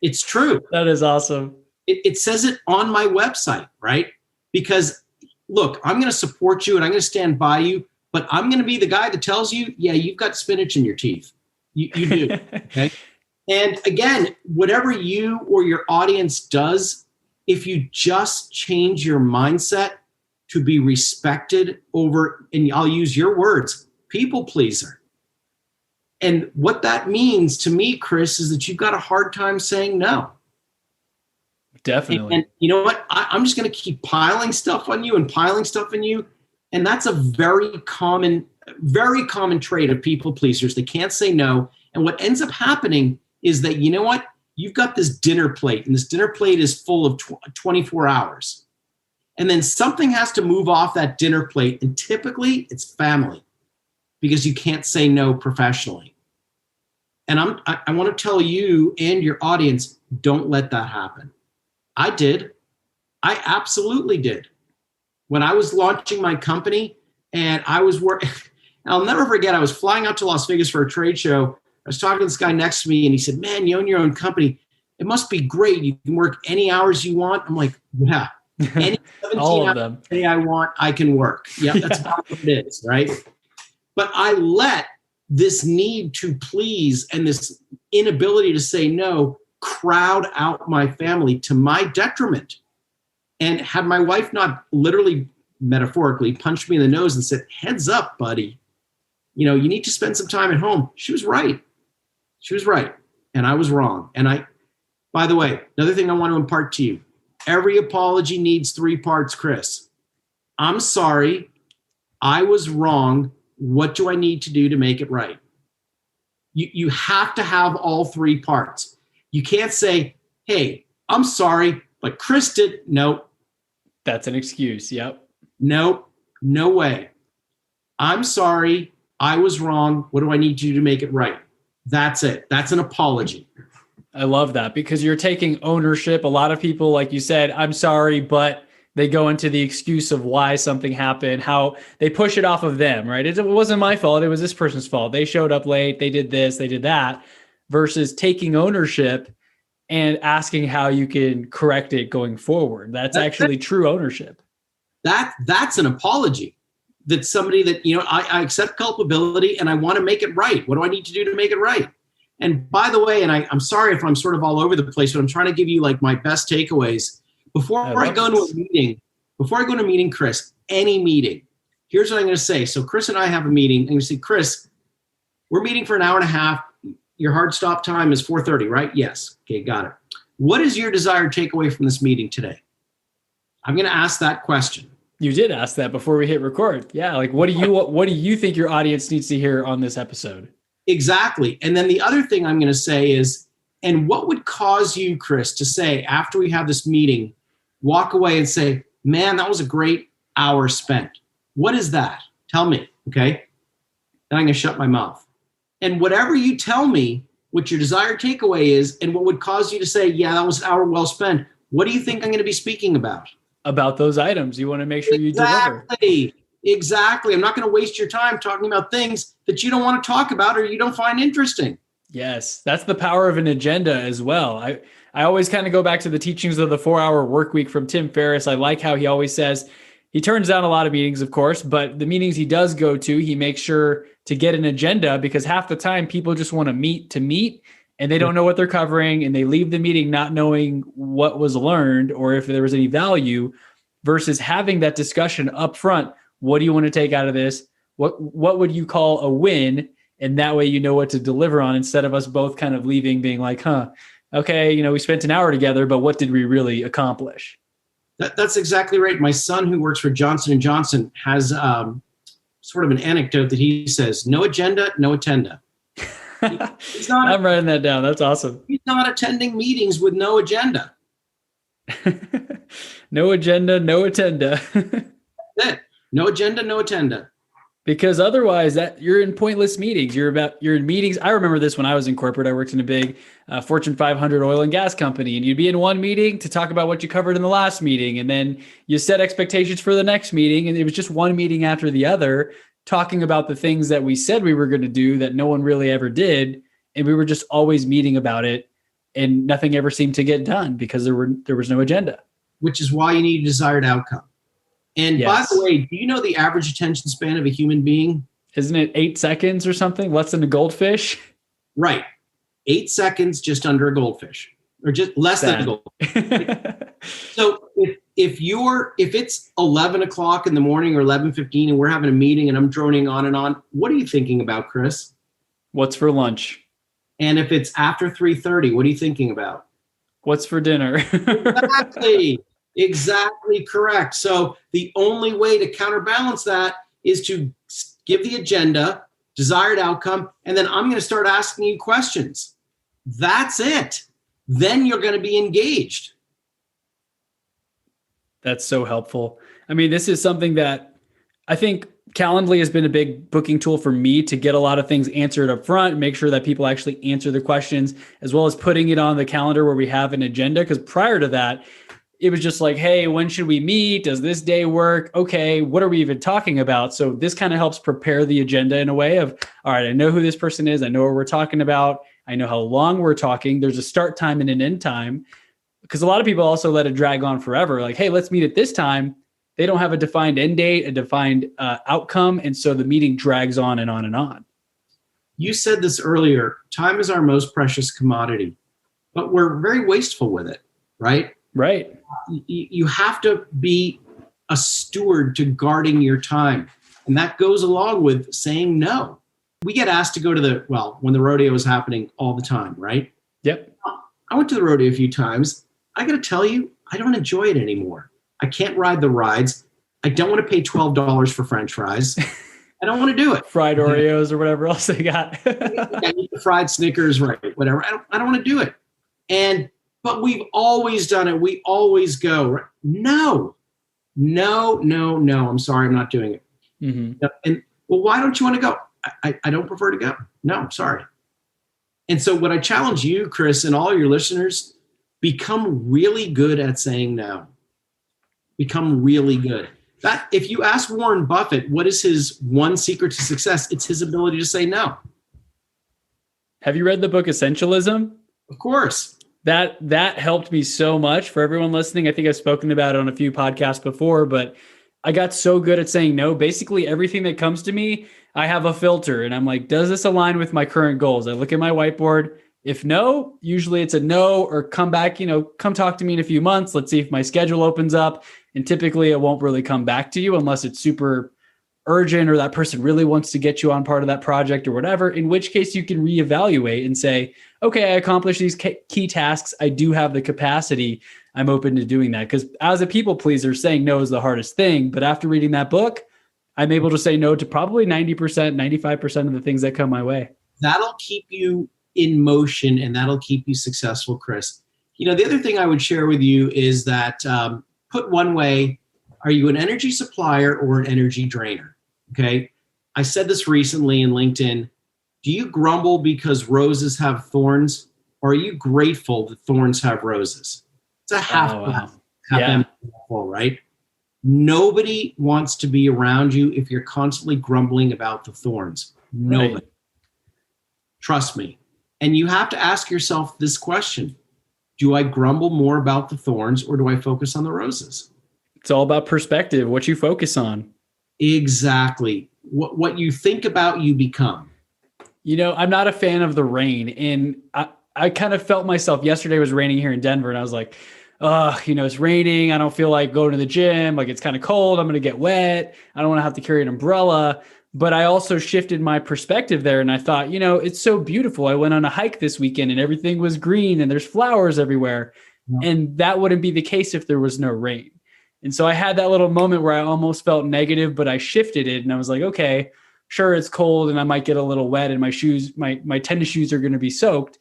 It's true. That is awesome. It says it on my website, right? Because look, I'm going to support you and I'm going to stand by you, but I'm going to be the guy that tells you, yeah, you've got spinach in your teeth. You do. Okay. And again, whatever you or your audience does, if you just change your mindset, to be respected over, and I'll use your words, people pleaser. And what that means to me, Chris, is that you've got a hard time saying no. Definitely. And you know what? I'm just going to keep piling stuff on you and piling stuff on you. And that's a very common trait of people pleasers. They can't say no. And what ends up happening is that, you know what? You've got this dinner plate, and this dinner plate is full of 24 hours. And then something has to move off that dinner plate. And typically it's family, because you can't say no professionally. And I want to tell you and your audience, don't let that happen. I did. I absolutely did. When I was launching my company and I was working, I'll never forget, I was flying out to Las Vegas for a trade show. I was talking to this guy next to me, and he said, man, you own your own company. It must be great. You can work any hours you want. I'm like, yeah, any 17 all of hours them. a day I want, I can work. Yeah, that's about what it is, right? But I let this need to please and this inability to say no crowd out my family to my detriment. And had my wife not literally, metaphorically, punched me in the nose and said, heads up, buddy, you need to spend some time at home. She was right. She was right. And I was wrong. And by the way, another thing I want to impart to you, every apology needs 3 parts, Chris. I'm sorry. I was wrong. What do I need to do to make it right? You have to have all 3 parts. You can't say, hey, I'm sorry, but Chris did. Nope. That's an excuse. Yep. Nope. No way. I'm sorry. I was wrong. What do I need to do to make it right? That's it. That's an apology. I love that, because you're taking ownership. A lot of people, like you said, I'm sorry, but they go into the excuse of why something happened, how they push it off of them, right? It wasn't my fault. It was this person's fault. They showed up late. They did this, they did that, versus taking ownership and asking how you can correct it going forward. That's actually true ownership. That's an apology. That's somebody that, I accept culpability and I want to make it right. What do I need to do to make it right? And by the way, and I'm sorry if I'm sort of all over the place, but I'm trying to give you like my best takeaways. Before I go into a meeting, Chris, any meeting, here's what I'm going to say. So Chris and I have a meeting, and you say, Chris, we're meeting for an hour and a half. Your hard stop time is 4:30, right? Yes. Okay, got it. What is your desired takeaway from this meeting today? I'm going to ask that question. You did ask that before we hit record. Yeah. Like, what do you think your audience needs to hear on this episode? Exactly. And then the other thing I'm going to say is, and what would cause you, Chris, to say after we have this meeting, walk away and say, man, that was a great hour spent. What is that? Tell me. Okay. Then I'm going to shut my mouth. And whatever you tell me, what your desired takeaway is, and what would cause you to say, yeah, that was an hour well spent. What do you think I'm going to be speaking about? About those items. You want to make sure you deliver. Exactly. I'm not going to waste your time talking about things that you don't want to talk about or you don't find interesting. Yes. That's the power of an agenda as well. I always kind of go back to the teachings of the 4-hour work week from Tim Ferriss. I like how he always says he turns down a lot of meetings, of course, but the meetings he does go to, he makes sure to get an agenda, because half the time people just want to meet and they don't know what they're covering, and they leave the meeting not knowing what was learned or if there was any value, versus having that discussion up front. What do you want to take out of this? What would you call a win? And that way you know what to deliver on, instead of us both kind of leaving being like, okay, we spent an hour together, but what did we really accomplish? That's exactly right. My son, who works for Johnson & Johnson, has sort of an anecdote that he says, no agenda, no attenda. I'm writing that down. That's awesome. He's not attending meetings with no agenda. No agenda, no attenda. That's it. No agenda, no attenda. Because otherwise you're in pointless meetings. You're in meetings. I remember this when I was in corporate. I worked in a big Fortune 500 oil and gas company, and you'd be in one meeting to talk about what you covered in the last meeting. And then you set expectations for the next meeting. And it was just one meeting after the other, talking about the things that we said we were going to do that no one really ever did. And we were just always meeting about it, and nothing ever seemed to get done because there was no agenda. Which is why you need a desired outcome. And yes. By the way, do you know the average attention span of a human being? Isn't it 8 seconds or something? Less than a goldfish? Right. 8 seconds, just under a goldfish, or just less than a goldfish. So if it's 11 o'clock in the morning or 11:15 and we're having a meeting and I'm droning on, what are you thinking about, Chris? What's for lunch? And if it's after 3:30, what are you thinking about? What's for dinner? Exactly correct. So the only way to counterbalance that is to give the agenda, desired outcome, and then I'm going to start asking you questions. That's it. Then you're going to be engaged. That's so helpful. I mean, this is something that I think Calendly has been a big booking tool for me to get a lot of things answered up front, make sure that people actually answer the questions, as well as putting it on the calendar where we have an agenda. Because prior to that, it was just like, hey, when should we meet? Does this day work? Okay, what are we even talking about? So this kind of helps prepare the agenda in a way of, all right, I know who this person is. I know what we're talking about. I know how long we're talking. There's a start time and an end time. Because a lot of people also let it drag on forever. Like, hey, let's meet at this time. They don't have a defined end date, a defined outcome. And so the meeting drags on and on and on. You said this earlier, time is our most precious commodity, but we're very wasteful with it, right? Right. You have to be a steward to guarding your time. And that goes along with saying no. We get asked to go to when the rodeo is happening all the time, right? Yep. I went to the rodeo a few times. I got to tell you, I don't enjoy it anymore. I can't ride the rides. I don't want to pay $12 for French fries. I don't want to do it. Fried Oreos or whatever else they got. I eat the fried Snickers, right? Whatever. I don't want to do it. But we've always done it. We always go, right? No. I'm sorry, I'm not doing it. Mm-hmm. And well, why don't you want to go? I don't prefer to go. No, I'm sorry. And so what I challenge you, Chris, and all your listeners, become really good at saying no. Become really good. That if you ask Warren Buffett, what is his one secret to success? It's his ability to say no. Have you read the book Essentialism? Of course. That helped me so much. For everyone listening, I think I've spoken about it on a few podcasts before, but I got so good at saying no. Basically, everything that comes to me, I have a filter and I'm like, does this align with my current goals? I look at my whiteboard. If no, usually it's a no, or come back, come talk to me in a few months. Let's see if my schedule opens up. And typically it won't really come back to you unless it's super urgent or that person really wants to get you on part of that project or whatever, in which case you can reevaluate and say, okay, I accomplished these key tasks. I do have the capacity. I'm open to doing that. Because as a people pleaser, saying no is the hardest thing. But after reading that book, I'm able to say no to probably 90%, 95% of the things that come my way. That'll keep you in motion and that'll keep you successful, Chris. The other thing I would share with you is that put one way, are you an energy supplier or an energy drainer? Okay. I said this recently in LinkedIn. Do you grumble because roses have thorns, or are you grateful that thorns have roses? It's a half empty full, right? Nobody wants to be around you if you're constantly grumbling about the thorns. Nobody. Right. Trust me. And you have to ask yourself this question. Do I grumble more about the thorns, or do I focus on the roses? It's all about perspective, what you focus on. Exactly. What you think about, you become. I'm not a fan of the rain. And I kind of felt myself, yesterday was raining here in Denver, and I was like, it's raining. I don't feel like going to the gym. Like, it's kind of cold. I'm going to get wet. I don't want to have to carry an umbrella. But I also shifted my perspective there. And I thought, it's so beautiful. I went on a hike this weekend and everything was green and there's flowers everywhere. Yeah. And that wouldn't be the case if there was no rain. And so I had that little moment where I almost felt negative, but I shifted it and I was like, okay, sure, it's cold and I might get a little wet and my shoes, my tennis shoes are going to be soaked,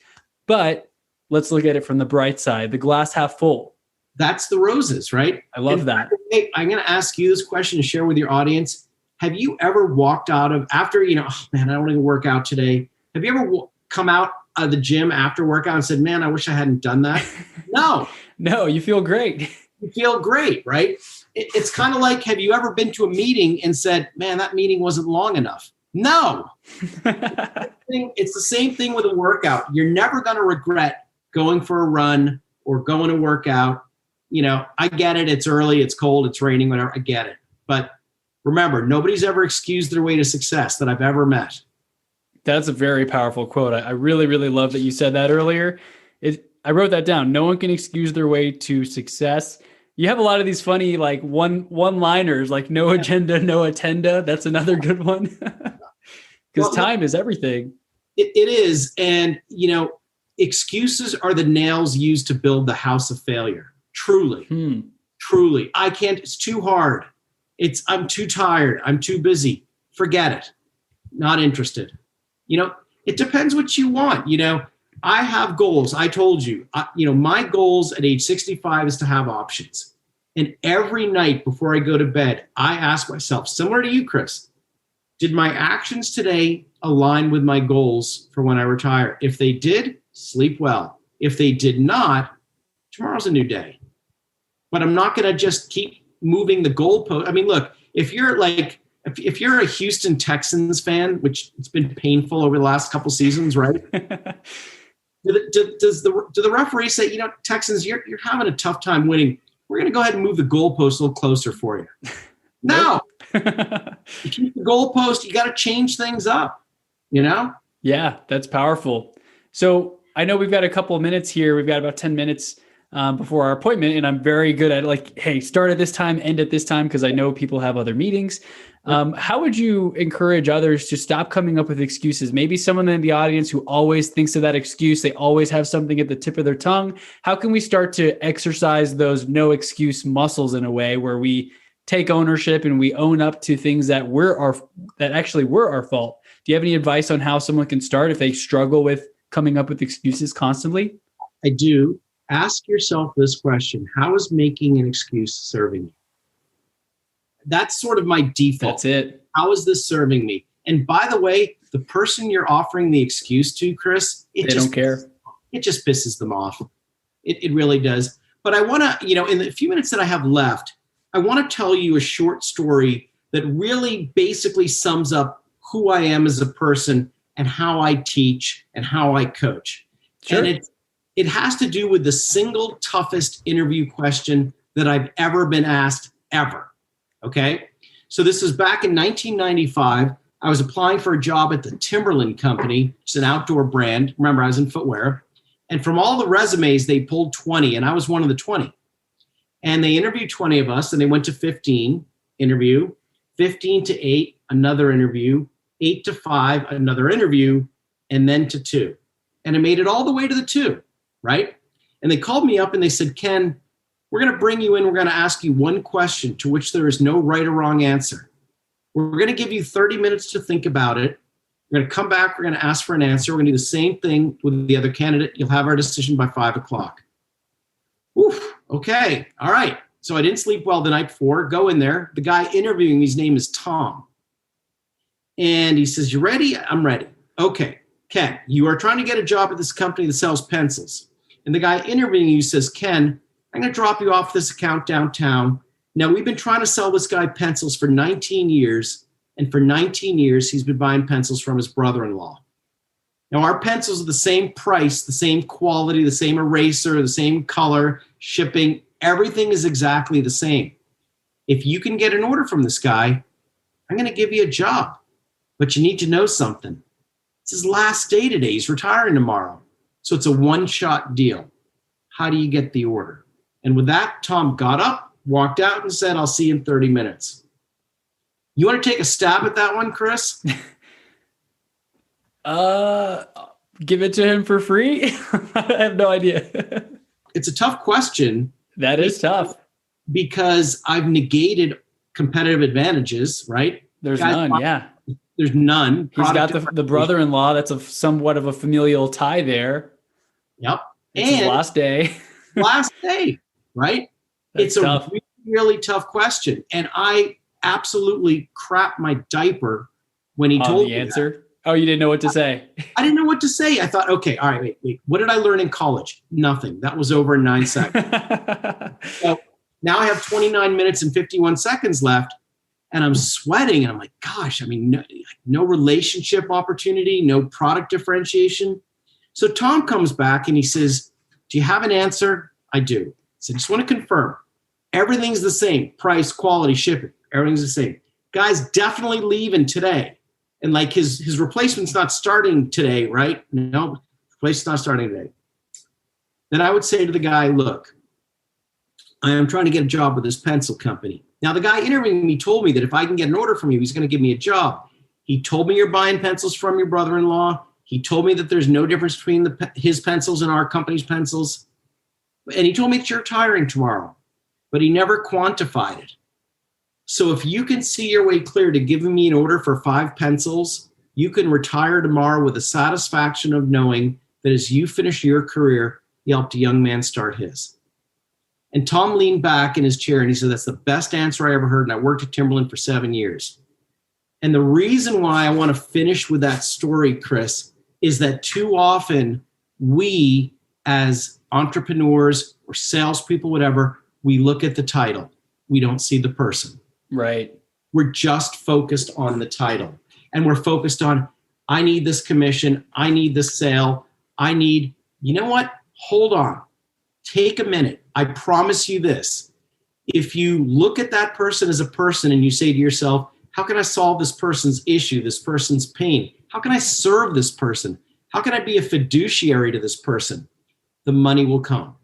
but let's look at it from the bright side, the glass half full. That's the roses, right? I love that. Hey, I'm going to ask you this question to share with your audience. Have you ever walked out of, after, oh man, I don't want to work out today. Have you ever come out of the gym after workout and said, man, I wish I hadn't done that? No. No, you feel great. You feel great, right? It's kind of like, have you ever been to a meeting and said, man, that meeting wasn't long enough? No. It's the same thing with a workout. You're never going to regret going for a run or going to work out. I get it. It's early, it's cold, it's raining, whatever. I get it. But remember, nobody's ever excused their way to success that I've ever met. That's a very powerful quote. I really, really love that you said that earlier. I wrote that down. No one can excuse their way to success. You have a lot of these funny like one-liners, like no agenda, no attenda. That's another good one. Because time is everything. It is. And, excuses are the nails used to build the house of failure. Truly. Truly. I can't, it's too hard. I'm too tired. I'm too busy. Forget it. Not interested. It depends what you want. I have goals. I told you, my goals at age 65 is to have options. And every night before I go to bed, I ask myself, similar to you, Chris, did my actions today align with my goals for when I retire? If they did, sleep well. If they did not, tomorrow's a new day. But I'm not going to just keep moving the goalpost. I mean, look, if you're a Houston Texans fan, which it's been painful over the last couple seasons, right? do the referees say, Texans, you're having a tough time winning. We're going to go ahead and move the goalpost a little closer for you. No. You keep the goalpost, you got to change things up, Yeah, that's powerful. So I know we've got a couple of minutes here. We've got about 10 minutes before our appointment, and I'm very good at hey, start at this time, end at this time, because I know people have other meetings. How would you encourage others to stop coming up with excuses? Maybe someone in the audience who always thinks of that excuse, they always have something at the tip of their tongue. How can we start to exercise those no excuse muscles in a way where we take ownership and we own up to things that actually were our fault? Do you have any advice on how someone can start if they struggle with coming up with excuses constantly? I do. Ask yourself this question: how is making an excuse serving you? That's sort of my default. That's it. How is this serving me? And by the way, the person you're offering the excuse to, Chris, they don't care. It just pisses them off. It really does. But I want to, in the few minutes that I have left, I want to tell you a short story that really basically sums up who I am as a person and how I teach and how I coach. Sure. And it has to do with the single toughest interview question that I've ever been asked, ever. Okay? So this is back in 1995. I was applying for a job at the Timberland Company, which is an outdoor brand. Remember, I was in footwear. And from all the resumes, they pulled 20, and I was one of the 20. And they interviewed 20 of us, and they went to 15 interview, 15 to 8, another interview, 8 to 5, another interview, and then to 2. And I made it all the way to the 2, right? And they called me up and they said, Ken, we're going to bring you in. We're going to ask you one question to which there is no right or wrong answer. We're going to give you 30 minutes to think about it. We're going to come back. We're going to ask for an answer. We're going to do the same thing with the other candidate. You'll have our decision by 5 o'clock. Oof. Okay. All right. So I didn't sleep well the night before. Go in there. The guy interviewing me, his name is Tom. And he says, you ready? I'm ready. Okay. Ken, you are trying to get a job at this company that sells pencils. And the guy interviewing you says, Ken, I'm going to drop you off this account downtown. Now, we've been trying to sell this guy pencils for 19 years. And for 19 years, he's been buying pencils from his brother-in-law. Now, our pencils are the same price, the same quality, the same eraser, the same color, shipping. Everything is exactly the same. If you can get an order from this guy, I'm going to give you a job. But you need to know something. It's his last day today. He's retiring tomorrow. So it's a one-shot deal. How do you get the order? And with that, Tom got up, walked out, and said, I'll see you in 30 minutes. You want to take a stab at that one, Chris? Give it to him for free? I have no idea. It's a tough question. That is tough. Because I've negated competitive advantages, right? There's none, yeah. There's none. He's got the brother-in-law. That's somewhat of a familial tie there. Yep. It's his last day. Last day, right? That's tough. Really, really tough question. And I absolutely crapped my diaper when he told me the answer. That. Oh, you didn't know what to say. I didn't know what to say. I thought, okay, all right, wait. What did I learn in college? Nothing. That was over in 9 seconds. So now I have 29 minutes and 51 seconds left. And I'm sweating, and I'm like, gosh, I mean, no relationship opportunity, no product differentiation. So Tom comes back and he says, do you have an answer? I do. So I just want to confirm. Everything's the same. Price, quality, shipping. Everything's the same. Guy's definitely leaving today. And like his replacement's not starting today, right? No, replacement's not starting today. Then I would say to the guy, look, I am trying to get a job with this pencil company. Now, the guy interviewing me told me that if I can get an order from you, he's going to give me a job. He told me you're buying pencils from your brother-in-law. He told me that there's no difference between his pencils and our company's pencils. And he told me that you're retiring tomorrow, but he never quantified it. So if you can see your way clear to giving me an order for 5 pencils, you can retire tomorrow with the satisfaction of knowing that as you finish your career, you helped a young man start his. And Tom leaned back in his chair and he said, that's the best answer I ever heard. And I worked at Timberland for 7 years. And the reason why I want to finish with that story, Chris, is that too often we as entrepreneurs or salespeople, whatever, we look at the title. We don't see the person. Right. We're just focused on the title. And we're focused on, I need this commission. I need this sale. You know what? Hold on. Take a minute. I promise you this. If you look at that person as a person and you say to yourself, how can I solve this person's issue, this person's pain? How can I serve this person? How can I be a fiduciary to this person? The money will come.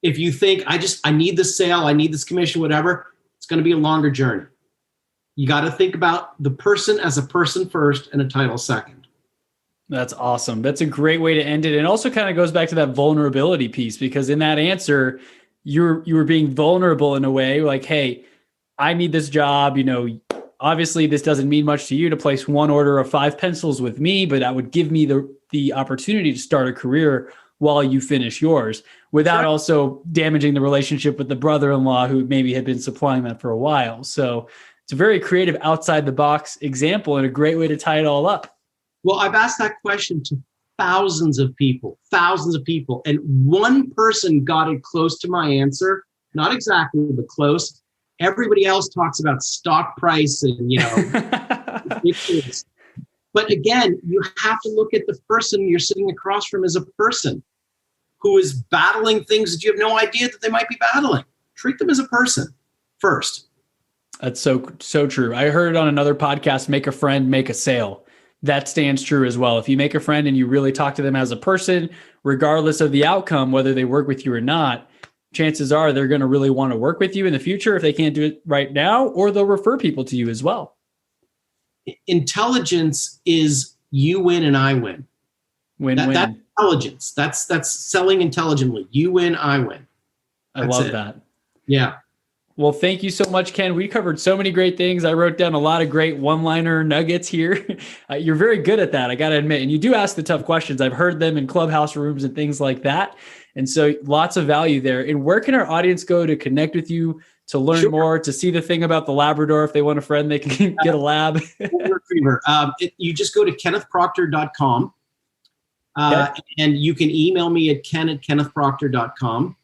If you think, I need this sale, I need this commission, whatever, it's going to be a longer journey. You got to think about the person as a person first and a title second. That's awesome. That's a great way to end it. And also kind of goes back to that vulnerability piece, because in that answer, you were being vulnerable in a way like, hey, I need this job. Obviously this doesn't mean much to you to place one order of 5 pencils with me, but that would give me the opportunity to start a career while you finish yours without also damaging the relationship with the brother-in-law who maybe had been supplying that for a while. So it's a very creative outside the box example and a great way to tie it all up. Well, I've asked that question to thousands of people, and one person got it close to my answer. Not exactly, but close. Everybody else talks about stock price and, But again, you have to look at the person you're sitting across from as a person who is battling things that you have no idea that they might be battling. Treat them as a person first. That's so true. I heard it on another podcast, make a friend, make a sale. That stands true as well. If you make a friend and you really talk to them as a person, regardless of the outcome, whether they work with you or not, chances are they're going to really want to work with you in the future if they can't do it right now, or they'll refer people to you as well. Intelligence is you win and I win. Win-win. That's intelligence. That's selling intelligently. You win, I win. I love that. Yeah. Well, thank you so much, Ken. We covered so many great things. I wrote down a lot of great one-liner nuggets here. You're very good at that, I got to admit. And you do ask the tough questions. I've heard them in clubhouse rooms and things like that. And so lots of value there. And where can our audience go to connect with you, to learn more, to see the thing about the Labrador? If they want a friend, they can get a lab. You just go to kennethproctor.com. And you can email me at ken@kennethproctor.com.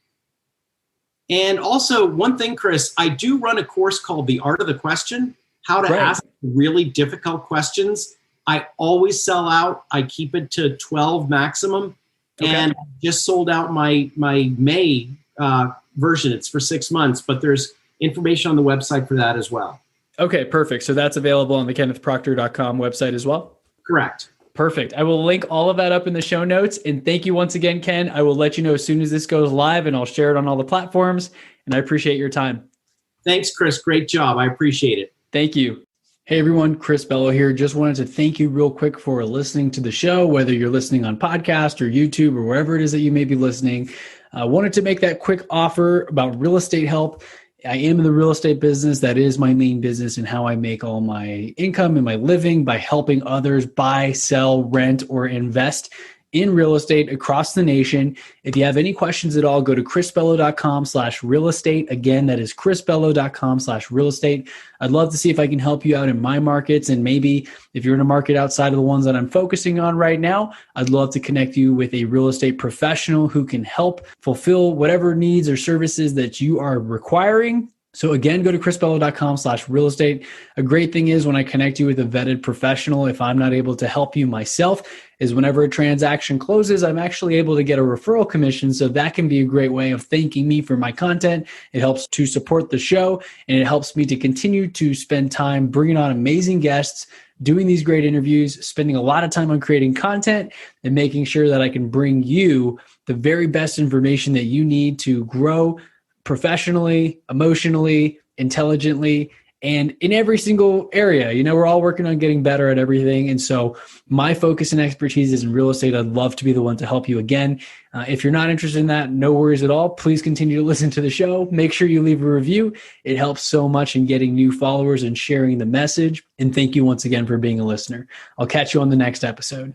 And also one thing, Chris, I do run a course called The Art of the Question, how to ask really difficult questions. I always sell out. I keep it to 12 maximum. And I just sold out my May version. It's for 6 months, but there's information on the website for that as well. Okay, perfect. So that's available on the kennethproctor.com website as well? Correct. Perfect. I will link all of that up in the show notes. And thank you once again, Ken. I will let you know as soon as this goes live, and I'll share it on all the platforms. And I appreciate your time. Thanks, Chris. Great job. I appreciate it. Thank you. Hey, everyone. Chris Bello here. Just wanted to thank you real quick for listening to the show, whether you're listening on podcast or YouTube or wherever it is that you may be listening. I wanted to make that quick offer about real estate help. I am in the real estate business. That is my main business, and how I make all my income and my living by helping others buy, sell, rent, or invest in real estate across the nation. If you have any questions at all, go to chrisbello.com/real estate. Again, that is chrisbello.com/real estate. I'd love to see if I can help you out in my markets. And maybe if you're in a market outside of the ones that I'm focusing on right now, I'd love to connect you with a real estate professional who can help fulfill whatever needs or services that you are requiring. So again, go to chrisbello.com/real estate. A great thing is when I connect you with a vetted professional, if I'm not able to help you myself, is whenever a transaction closes, I'm actually able to get a referral commission. So that can be a great way of thanking me for my content. It helps to support the show, and it helps me to continue to spend time bringing on amazing guests, doing these great interviews, spending a lot of time on creating content, and making sure that I can bring you the very best information that you need to grow professionally, emotionally, intelligently, and in every single area. We're all working on getting better at everything. And so my focus and expertise is in real estate. I'd love to be the one to help you again. If you're not interested in that, no worries at all. Please continue to listen to the show. Make sure you leave a review. It helps so much in getting new followers and sharing the message. And thank you once again for being a listener. I'll catch you on the next episode.